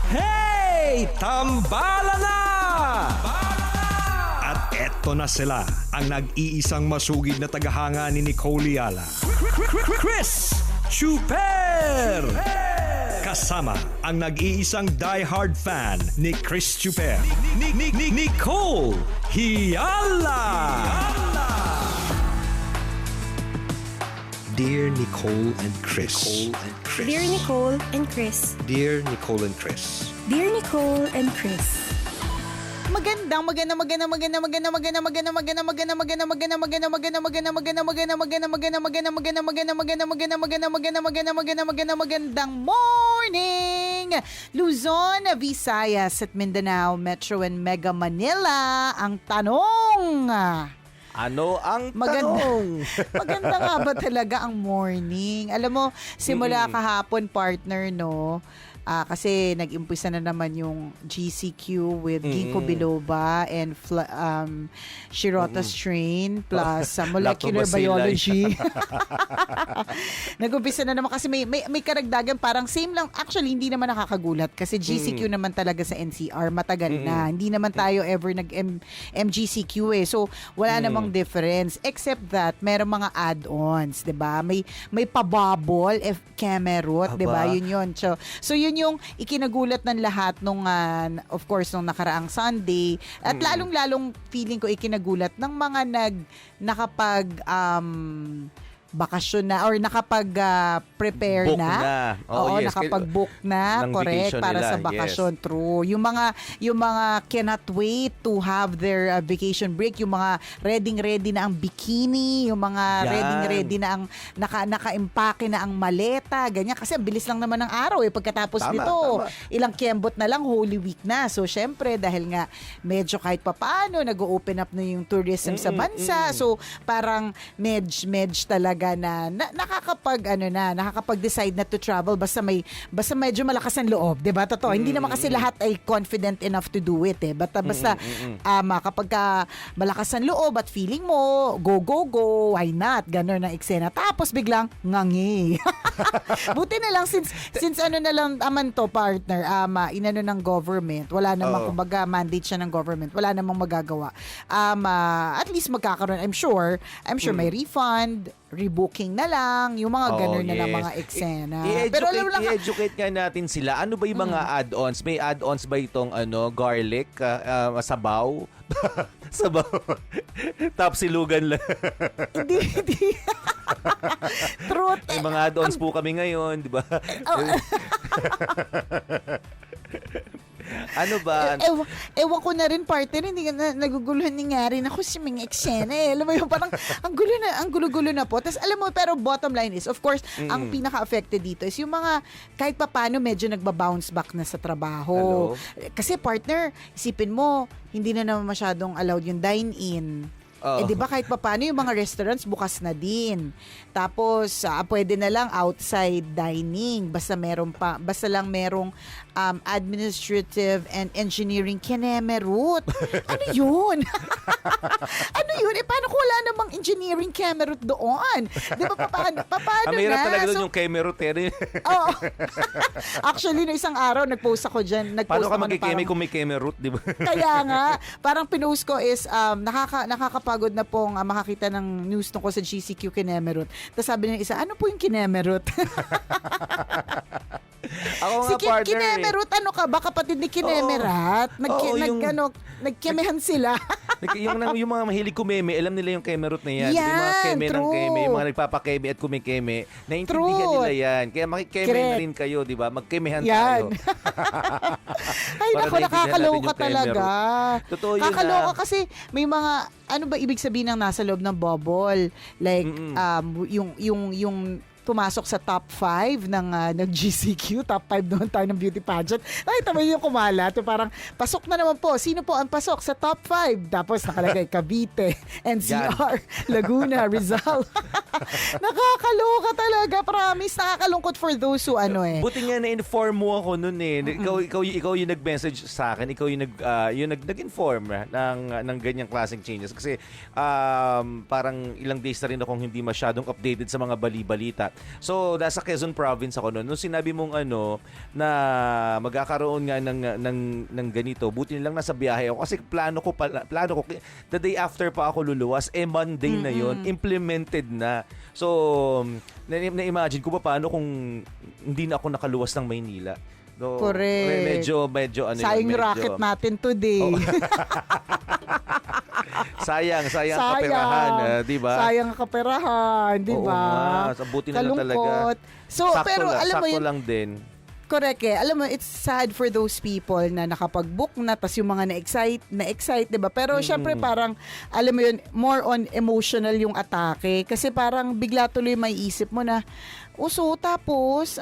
Hey! Tambala na! At eto na sila, ang nag-iisang masugid na tagahanga ni Nicole Yala. Chris Chuper! Kasama ang nag-iisang die-hard fan ni Chris Chuper. Nicole Yala! Dear Nicole and Chris. Dear Nicole and Chris. Dear Nicole and Chris. Dear Nicole and Chris. Magandang morning! Luzon, Visayas at Mindanao, Metro and Mega Manila. Ang tanong, ano ang tanong? maganda nga ba talaga ang morning? Alam mo, simula kahapon partner, no? Kasi nag-umpisa na naman yung GCQ with Ginkgo biloba and Shirota strain plus molecular biology. Nag-umpisa na naman kasi may karagdagan, parang same lang. Actually, hindi naman nakakagulat kasi GCQ naman talaga sa NCR. Matagal na. Hindi naman tayo ever nag-MGCQ eh. So, wala namang difference. Except that, merong mga add-ons, 'di ba? May pabubble, Camerot, 'di ba? Yun. So yun yung ikinagulat ng lahat nung of course nung nakaraang Sunday at lalong-lalong feeling ko ikinagulat ng mga nakapag bakasyon na or nakapag-prepare Book na. Oo, Yes. nakapag-book na, Ng correct, vacation para nila. sa bakasyon. Yes. True. Yung mga cannot wait to have their vacation break, yung mga ready na ang bikini, yung mga Yan. ready na ang naka-impake na ang maleta, ganyan. Kasi ang bilis lang naman ng araw pagkatapos Tama, nito. tama. Ilang kembot na lang, Holy Week na. So, syempre, dahil nga medyo kahit papaano, nag-open up na yung tourism sa bansa. So, parang medj talaga na nakakapag-decide na to travel basta medyo malakas ang loob, 'di ba? Totoo. Hindi naman kasi lahat ay confident enough to do it basta kapag malakas ang loob at feeling mo go, why not? Ganun ang eksena. Tapos biglang ngangi. Buti na lang since ano na lang aman to partner, inano ng government. Wala namang kumbaga mandate siya ng government. Wala namang magagawa. At least magkakaroon, I'm sure may refund, rebooking na lang, yung mga ganun na lang mga eksena. Pero alam mo lang, I-educate nga natin sila. Ano ba yung mga add-ons? May add-ons ba itong garlic, sabaw? Sabaw. Tapsilugan lang. hindi. Truth. May mga add-ons po kami ngayon, di ba? Ano ba? Ewan ko na rin partner, hindi na naguguluhan ni nga rin ako sa mga eksena Alam mo yung parang ang gulo-gulo na po. Tapos alam mo, pero bottom line is, of course, ang pinaka-affected dito is yung mga kahit papano medyo nagba-bounce back na sa trabaho. Hello? Kasi partner, isipin mo, hindi na naman masyadong allowed yung dine-in. Di ba kahit papaano yung mga restaurants bukas na din. Tapos pwede na lang outside dining basta lang merong administrative and engineering kinemerut. Ano yun? Ano yun? Paano kung wala namang engineering kinemerut doon? Di ba paano Mahirap na? talaga doon yung kemerut. Oo. Actually, no isang araw nagpost ako dyan. Paano ka magkikeme kung may kemerut, di ba? Kaya nga, parang pinost ko is nakakapagod na pong makakita ng news tungkol sa GCQ Kinemerut. Tapos sabi ng isa, ano po yung Kinemerut? Ako nga, partner. Kinemerut, ano ka ba? Kapatid ni Kinemerat? Nagkemehan sila. yung mga mahilig kumeme, alam nila yung kemerut na yan. Yung mga keme ng keme, yung mga nagpapakeme at kumikeme, naiintindihan nila yan. Kaya makikeme na rin kayo, di ba? Magkemehan tayo. Ay, naku, nakakaloka talaga. Totoo yun. Nakakaloka kasi may mga, ano ba ibig sabihin ng nasa loob ng bubble? Like, yung pumasok sa top 5 ng GCQ, top 5 naman tayo ng beauty pageant. Ay, tama yung kumalat. Parang, pasok na naman po. Sino po ang pasok sa top 5? Tapos nakalagay Cavite, NCR, Laguna, Rizal. Nakakaloka talaga, promise. Nakakalungkot for those who Buti nga na-inform mo ako nun eh. Ikaw yung nag-message sa akin. Ikaw yung nag-inform ng ganyang klaseng changes. Kasi parang ilang days na rin akong hindi masyadong updated sa mga bali-balita. So, nasa Quezon Province ako noon. Nung sinabi mong na magkakaroon nga ng ganito, buti nilang nasa biyahe ako. Kasi plano ko, the day after pa ako luluwas, Monday na yon, implemented na. So, na-imagine ko pa paano kung hindi na ako nakaluwas ng Maynila. So, correct. Medyo sayang racket natin today. Oh. sayang kaperahan, di ba? Sayang kaperahan, di ba? Oo nga, buti na lang talaga. So, sakto pero alam mo sakto yun, lang din. correct eh. Alam mo, it's sad for those people na nakapag-book na, tas yung mga na-excite, diba? Pero syempre parang, alam mo yun, more on emotional yung atake. Kasi parang bigla tuloy may isip mo na, tapos,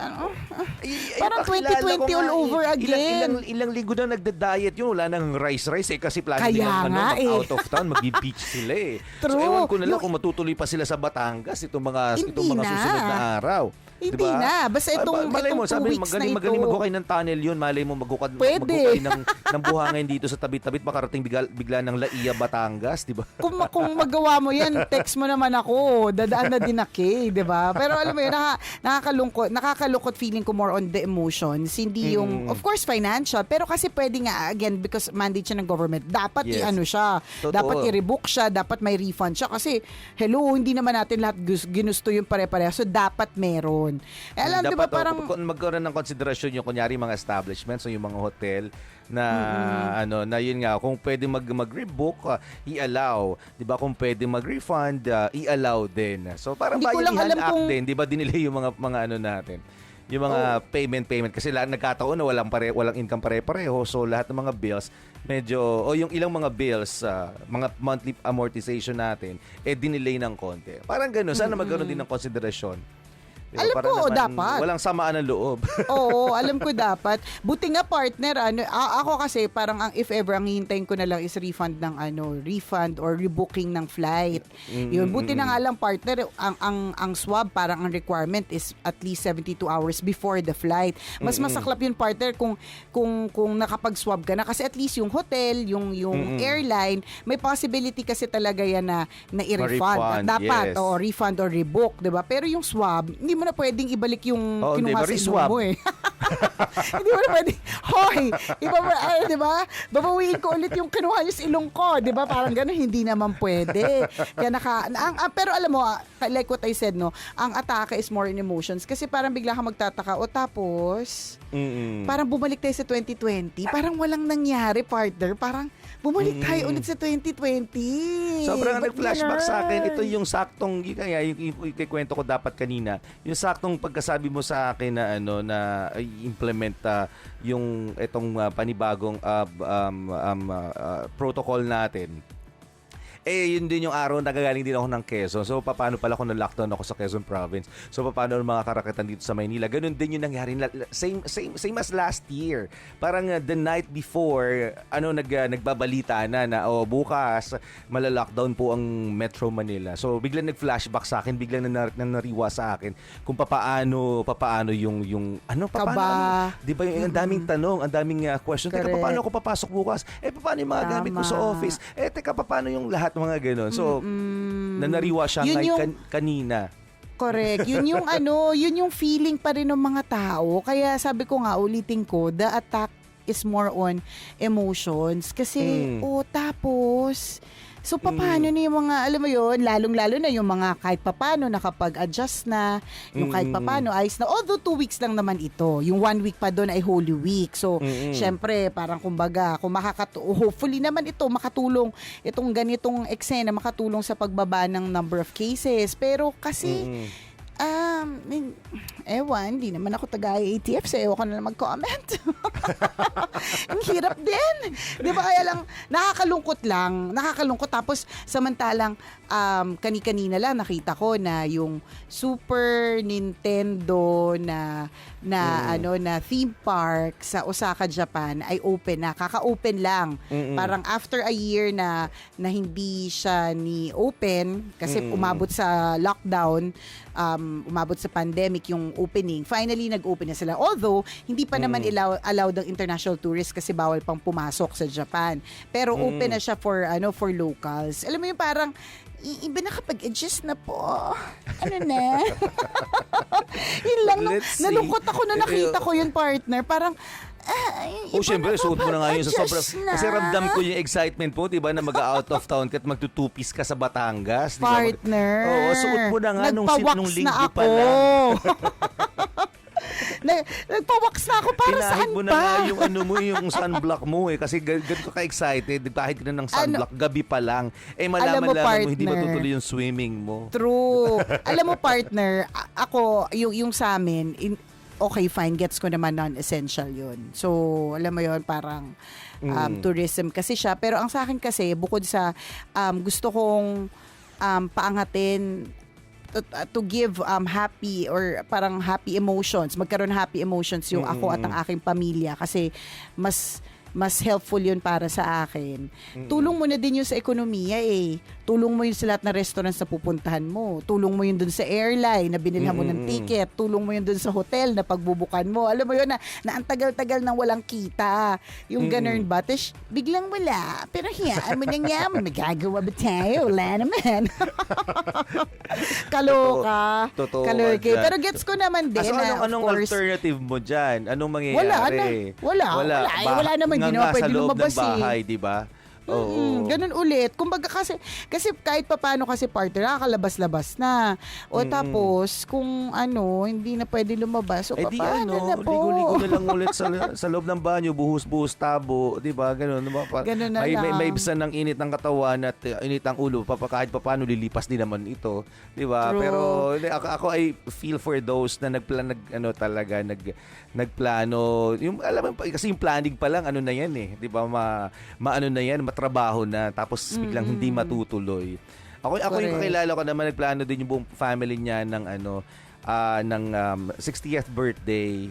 parang 2020 all over again. Ilang linggo na nagda-diet yun. Wala nang rice eh. Kasi plano Kaya nila nga out of town, mag-beach sila eh. True. So, ewan ko na lang kung matutuloy pa sila sa Batangas itong mga susunod na araw. Hindi diba? na. Basta itong 2 weeks na ito. Magaling maghukay ng tunnel yun. Malay mo maghukay ng buhangin dito sa tabit-tabit. Makarating bigla ng Laia, Batangas. Diba? Kung magawa mo yan, text mo naman ako. Dadaan na din ako, diba? Pero alam mo yun, nakakalungkot feeling ko more on the emotions. Hindi yung, of course, financial. Pero kasi pwede nga, again, because mandate siya ng government, dapat siya. Totoo. Dapat i-rebook siya. Dapat may refund siya. Kasi, hindi naman natin lahat ginusto yung pare-pareha. So, dapat meron. Alam, diba parang magkaroon ng konsiderasyon yung kunyari mga establishments o yung mga hotel na na yun nga kung pwede mag-rebook, i-allow, 'di ba? Kung pwede mag-refund, i-allow din. So parang bayanihan act din, 'di ba? Dinilay yung mga natin. Yung mga payment kasi nagkataon na walang income pare-pareho, so lahat ng mga bills medyo yung ilang mga bills, mga monthly amortization natin dinelay ng konti. Parang gano'n, sana magkaroon din ng konsiderasyon. Diba? Alam ko, dapat. Walang samaan ng loob. Oo, alam ko dapat. Buti nga partner, ako kasi parang if ever, ang hihintayin ko na lang is refund refund or rebooking ng flight. Yun, buti na nga lang partner, ang swab parang ang requirement is at least 72 hours before the flight. Mas masaklap yun partner kung nakapag-swab ka na kasi at least yung hotel, yung airline, may possibility kasi talaga yan na i-refund. Dapat, refund or rebook, 'di ba? Pero yung swab, hindi mo na pwedeng ibalik yung kinuha sa ilong mo eh. Hindi mo na pwedeng, di ba? Babawiin ko ulit yung kinuha niyo sa ilong ko, di ba? Parang gano'n, hindi naman pwede. Kaya pero alam mo, like what I said, no, ang atake is more in emotions kasi parang bigla ka magtataka, tapos, parang bumalik tayo sa 2020, parang walang nangyari, partner. Parang bumalik tayo ulit sa 2020. Sobrang nag-flashback sa akin. Ito yung saktong, yung kikwento ko dapat kanina, yung saktong pagkasabi mo sa akin na na i-implement yung itong panibagong protocol natin. Yun din yung araw nagagaling din ako ng Quezon. So, paano pala kung na-lockdown ako sa Quezon Province? So, paano ang mga karakitan dito sa Maynila? Ganun din yung nangyari. Same as last year. Parang the night before, nagbabalita na bukas, malalockdown po ang Metro Manila. So, biglang nag-flashback sa akin, biglang nariwa sa akin kung paano yung di ba yung ang daming tanong, ang daming question. Teka, paano ako papasok bukas? Paano yung mga gamit ko sa office? Teka, paano yung lahat mga gano'n. So, nanariwa siya kanina. Correct. Yun yung feeling pa rin ng mga tao. Kaya sabi ko nga, ulitin ko, the attack is more on emotions. Kasi, tapos, so, paano na yung mga, alam mo yun, lalong-lalo na yung mga kahit papano nakapag-adjust na, yung kahit papano ayos na. Although 2 weeks lang naman ito. Yung 1 week pa doon ay Holy Week. So, syempre, parang kumbaga, kung hopefully naman ito, makatulong, itong ganitong eksena, makatulong sa pagbaba ng number of cases. Pero kasi, hindi naman ako taga-ATF, so ewan ko na lang mag-comment. Ang hirap din. Di ba kaya lang, nakakalungkot. Tapos, samantalang, kani-kanina lang nakita ko na yung Super Nintendo na theme park sa Osaka, Japan ay open na. Kaka-open lang. Parang after a year na hindi siya ni open kasi umabot sa lockdown, umabot sa pandemic yung opening, finally nag-open na sila. Although, hindi pa naman allowed ang international tourists kasi bawal pang pumasok sa Japan. Pero open na siya for locals. Alam mo yung parang, iba na kapag-adjust na po. Ano na? Yun lang. Let's see. Nalungkot ako na nakita ko yung partner. Parang, Siyempre, suot mo na nga yun sa sobrang... Adjust na. Kasi ramdam ko yung excitement po, di ba, na mag-out of town ka at magtutupis ka sa Batangas. Di ba? Partner. Oo, suot mo na nga nung Nagpa-wax linggo na pa ako. lang. Nagpa-wax na ako para Pinahid saan mo na pa? nga yung yung sunblock mo kasi ganito ka-excited. Nagpahid ka na ng sunblock gabi pa lang. Alam mo, Malaman mo, hindi partner. matutuloy yung swimming mo. True. Alam mo, partner, ako, yung sa amin, okay, fine, gets ko naman non-essential yun. So, alam mo yun, parang tourism kasi siya. Pero ang sa akin kasi, bukod sa gusto kong paangatin, to give happy or parang happy emotions, magkaroon happy emotions yung ako at ang aking pamilya kasi mas helpful yun para sa akin. Tulong mo na din yun sa ekonomiya eh. Tulong mo yun sa lahat na restaurants na pupuntahan mo. Tulong mo yun dun sa airline na binilhan mo ng ticket. Tulong mo yun dun sa hotel na pagbubukan mo. Alam mo yun na ang tagal-tagal nang walang kita. Yung ganun ba? Tapos biglang wala. Pero hiyaan mo nang yaman. Magagawa ba tayo? Wala naman. Kaloka. Totoo. Kalorke. Dyan. Pero gets ko naman din So, na anong of course. alternative mo dyan? Anong mangyayari? Wala. Wala naman ginawa. Sa Pwede loob lumabas ng bahay, di ba? Oo. Ganun ulit. Kumbaga kasi kahit papaano kasi partner, nakakalabas-labas na. O tapos, kung hindi na pwede lumabas, o Eh di papaano na po? ligo-ligo na lang ulit sa loob ng banyo, buhos-buhos tabo, di ba? Ganun. Ganun na lang. May ibsan ng init ng katawan at init ng ulo, kahit papaano lilipas din naman ito, di ba? True. Pero ako ay feel for those na nagplano. Yung alam mo kasi yung planning pa lang na yan eh, di ba? Maano na yan, trabaho na tapos biglang hindi matutuloy. Ako yung kakilala ko naman nagplano din yung buong family niya ng 60th birthday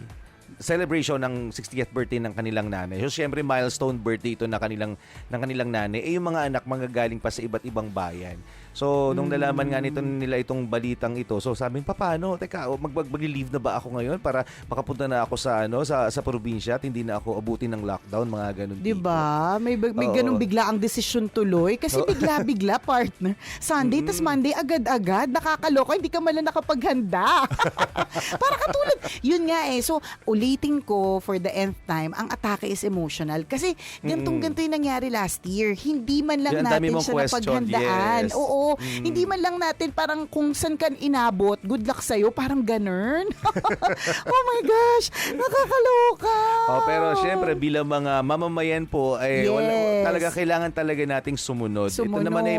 celebration ng 60th birthday ng kanilang nanay. So syempre milestone birthday ito ng kanilang nanay. Yung mga anak manggagaling pa sa iba't ibang bayan. So nung nalaman nga nila itong balitang ito, so sabi ko, paano? Teka, mag-leave na ba ako ngayon para makapunta na ako sa probinsya at hindi na ako abutin ng lockdown, mga ganun. Diba? May ganun bigla ang desisyon tuloy. Kasi bigla-bigla, partner. Sunday, tas Monday, agad-agad. Nakakaloka, hindi ka man lang nakapaghanda. Para katulad. Yun nga eh. So, ulitin ko for the nth time, ang atake is emotional. Kasi ganito yung nangyari last year. Hindi man lang natin siya napaghandaan. Yes. Oo. Hindi man lang natin parang kung saan kan inabot, good luck sa'yo, parang ganun. Oh my gosh, nakakaloka. Pero syempre bilang mga mamamayan po ay talaga kailangan talaga nating sumunod. Ito naman ay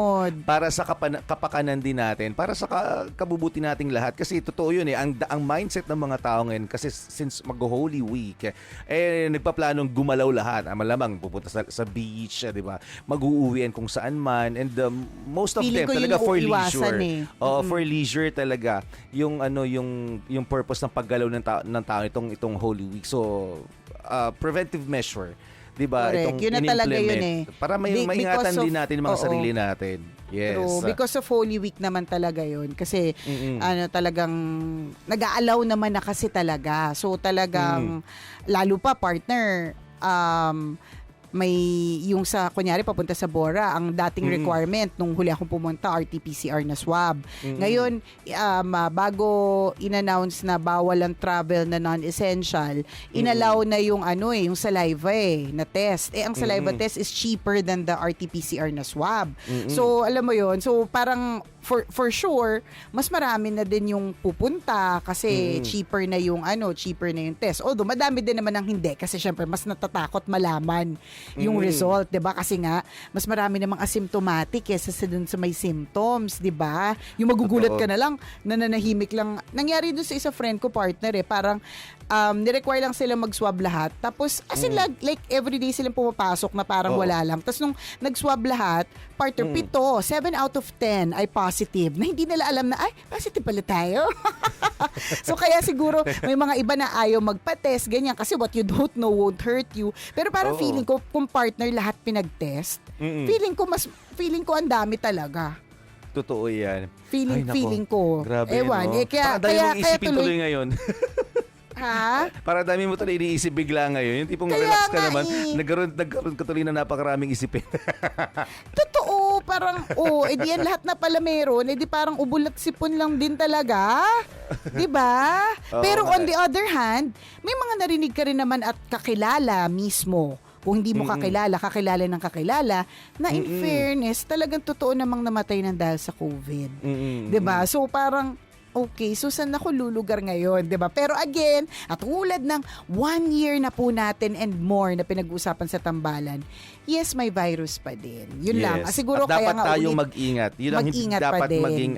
para sa kapakanan din natin, para sa kabubuti nating lahat kasi totoo yun eh. Ang mindset ng mga tao ngayon kasi since mag-Holy Week nagpaplanong gumalaw lahat. Malamang pupunta sa beach, di ba? Mag-uuwian kung saan man and most of Feeling them talaga for leisure. For leisure talaga yung yung purpose ng paggalaw ng tao itong Holy Week. So preventive measure, 'di ba? Itong yun na talaga yun eh. Para maingatan din natin yung mga sarili natin. Yes. True. Because of Holy Week naman talaga yun. Kasi talagang nag-aalaw naman na kasi talaga. So talagang lalo pa partner may yung sa kunyari papunta sa Bora, ang dating requirement nung huli akong pumunta RT-PCR na swab. Ngayon bago in-announce na bawal ang travel na non-essential, inallow na yung yung saliva na test. Ang saliva test is cheaper than the RT-PCR na swab. So alam mo yon. So parang for sure, mas marami na din yung pupunta kasi cheaper na yung test. Although madami din naman ang hindi kasi syempre mas natatakot malaman yung result, 'di ba? Kasi nga mas marami namang asymptomatic kaysa sa dun sa may symptoms, 'di ba? Yung magugulat ka na lang, nananahimik lang. Nangyari dun sa isa friend ko partner parang ni-require lang sila mag-swab lahat. Tapos as in like everyday silang pumapasok na parang wala lang. Tapos nung nag-swab lahat, partner 7 out of 10 ay positive. Na hindi nila alam na positive pala tayo. So kaya siguro may mga iba na ayaw magpa-test ganyan kasi what you don't know won't hurt you. Pero parang feeling ko kung partner lahat pinag-test, feeling ko ang dami talaga. totoo yan. Feeling, Ay, nako. feeling ko. Grabe, Ewan, no? kaya, Parang dami mong kaya isipin tuloy. tuloy ngayon. Ha? Parang dami mo tuloy iniisip bigla ngayon. Yung tipong Kaya relax ka nga naman, eh. nagkaroon ka tuloy na napakaraming isipin. Totoo, parang, edi yan lahat na pala meron, edi parang ubulat sipon lang din talaga. 'Di ba? Oo Pero nga on the other hand, may mga narinig ka rin naman at kakilala mismo. Kung hindi mo kakilala ng kakilala, na in fairness, talagang totoo namang namatay ng dahil sa COVID. 'Di ba? So parang, okay, so saan ako lulugar ngayon, 'di ba? Pero again, at tulad ng 1 year na po natin and more na pinag-uusapan sa tambalan, yes, may virus pa din. Yun lang. Siguro At kaya dapat nga tayong ulit, mag-ingat. Yun ang hindi mag-ingat pa dapat din. maging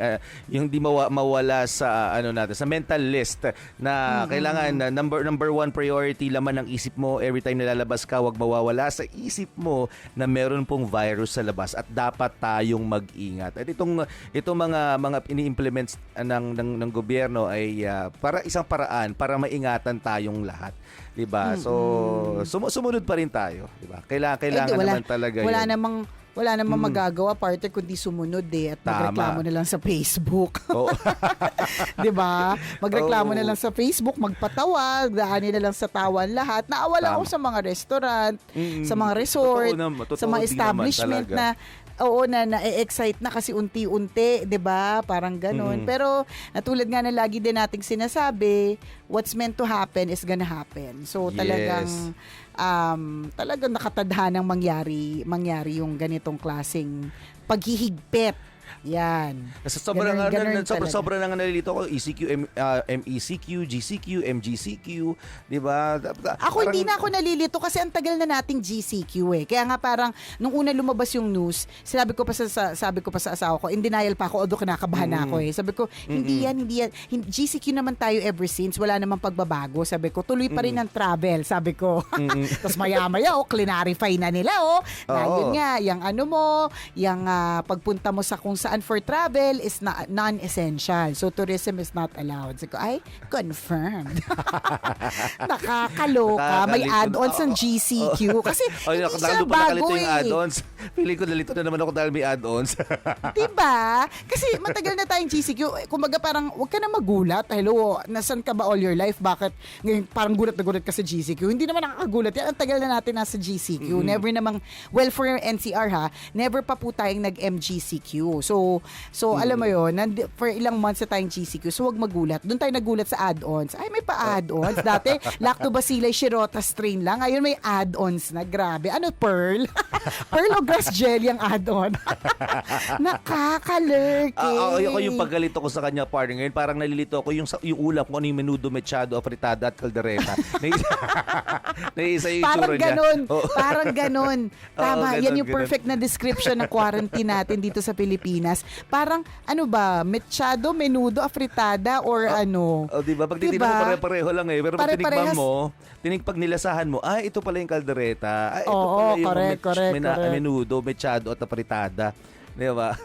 yung di mawala sa natin, sa mental list na kailangan na number one priority laman ng isip mo every time nalalabas ka, wag mawawala sa isip mo na meron pong virus sa labas at dapat tayong mag-ingat. At itong mga ini-implements ng gobyerno ay para isang paraan para maingatan tayong lahat. 'Di ba? So sumunod pa rin tayo, 'di ba? Kailangan naman talaga wala 'yun. wala namang magagawa parte kundi sumunod at Tama. magreklamo na lang sa Facebook. Oo. 'Di ba? Magreklamo Oo. na lang sa Facebook, magpatawag, daanin na lang sa tawan lahat. Naawala ako Tama. sa mga restaurant, sa mga resort, Totoo sa mga din naman establishment talaga. na na-excite na kasi unti-unti, 'di ba? Parang ganoon. Pero tulad nga na lagi din nating sinasabi, what's meant to happen is gonna happen. So talagang talagang nakatadhanang mangyari yung ganitong klaseng paghihigpit. Yan. Kasi sobrang Ganun sobrang talaga. nang nalilito ko ECQ, MECQ, GCQ, MGCQ, 'di ba? Ako hindi na ako nalilito kasi ang tagal na nating GCQ eh. Kaya nga parang nung una lumabas yung news, sabi ko pa sa asawa ko, in denial pa ako, although kinakabahan na ako eh. Sabi ko, hindi yan. GCQ naman tayo ever since, wala namang pagbabago. Sabi ko, tuloy pa rin ang travel, sabi ko. Tapos maya-maya, clarify na nila, na Oo. yun nga, yung ano mo, yung pagpunta mo sa kung saan for travel is non-essential. So, tourism is not allowed. So, ay, confirmed. Nakakaloka. May add-ons ng GCQ. Kasi, hindi siya bago yung eh. add-ons. Feeling ko nalito na naman ako dahil may add-ons. Diba? Kasi matagal na tayong GCQ. Kumbaga parang, huwag ka na magulat. Hello, nasan ka ba all your life? Bakit ngayon parang gulat na gulat ka sa GCQ? Hindi naman nakakagulat yan. Ang tagal na natin nasa GCQ. Never namang, well, for NCR ha, never pa po tayong nag-MGCQ. So alam mo yun, for ilang months na tayong GCQ, so wag magulat. Doon tayo nagulat sa add-ons. Ay, may pa-add-ons. Dati, Lactobacillus Shirota strain lang. Ngayon may add-ons na. Grabe. Ano, Pearl? Pearl o grass jelly ang add-on? Nakakalurk Ako yung paggalito ko sa kanya partner ngayon, parang nalilito ako yung ulam ko, ano yung menudo, mechado, afritada at caldereta. Naisa yung Parang itsura niya. ganon. Oo. Parang ganon. Tama, Oo, yan yung ganon. perfect na description ng quarantine natin dito sa Pilipinas. Parang, ano ba, mechado, menudo, afritada, or ano. Oh, di ba? Pag titignan Diba? mo pare-pareho lang eh. Pero pag Pare-parehas. pag nilasahan mo, ito pala yung caldereta. Ito Oo, pala yung correct. menudo, mechado at afritada. Di ba?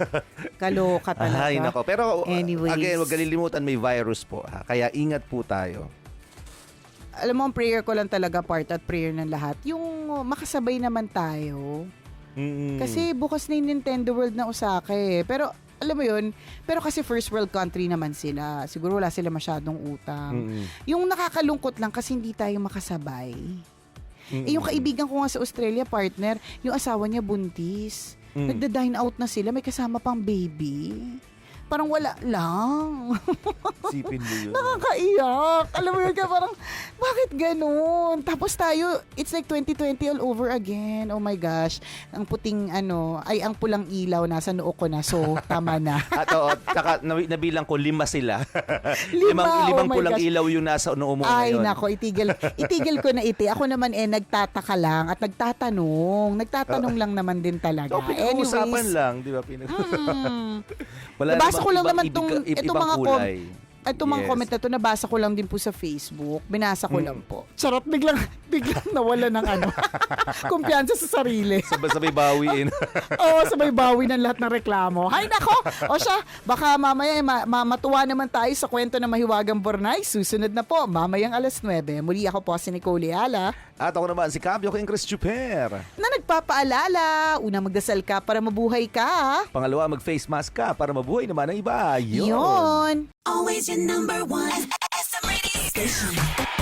Kaloka talaga. Ay, nako. Pero Anyways. again, huwag kalilimutan, may virus po. Kaya ingat po tayo. Alam mo, ang prayer ko lang talaga, part at prayer ng lahat, yung makasabay naman tayo. Kasi bukas na yung Nintendo World na Osaka eh. Pero alam mo yun, pero kasi first world country naman sila. Siguro wala sila masyadong utang. Yung nakakalungkot lang kasi hindi tayo makasabay. Yung kaibigan ko nga sa Australia, partner, yung asawa niya buntis. Nagda-dine out na sila, may kasama pang baby. Parang wala lang. Sipin mo yun. Nakakaiyak. Alam mo yun ka, parang, bakit ganun? Tapos tayo, it's like 2020 all over again. Oh my gosh. Ang puting, ang pulang ilaw, nasa noo ko na. So, tama na. At saka nabilang ko 5 sila. Lima, limang oh my pulang gosh. ilaw yung nasa noo mo Ay, ngayon. nako, itigil ko na iti. Ako naman nagtataka lang at nagtatanong. Nagtatanong lang naman din talaga. So, pinag-uusapan lang, di ba? Wala Nabasa ko lang ibang- naman itong ibang mga kulay. Itong mga Yes. comment na to, nabasa ko lang din po sa Facebook. Binasa ko lang po. Charot, biglang nawala ng kumpiyansa sa sarili. Sabay bawiin. Oo, sabay bawi ng lahat ng reklamo. Hay nako! O siya, baka mamaya matuwa naman tayo sa kwento ng Mahiwagang Bornay. Susunod na po, mamayang 9:00. Muli ako po si Nicole Ayala. At ako naman si Kabyo King Chris Chuper. Na nagpapaalala, una magdasal ka para mabuhay ka. Pangalawa, mag-face mask ka para mabuhay naman ang iba. Yun. Always your number one. SM Radio Station.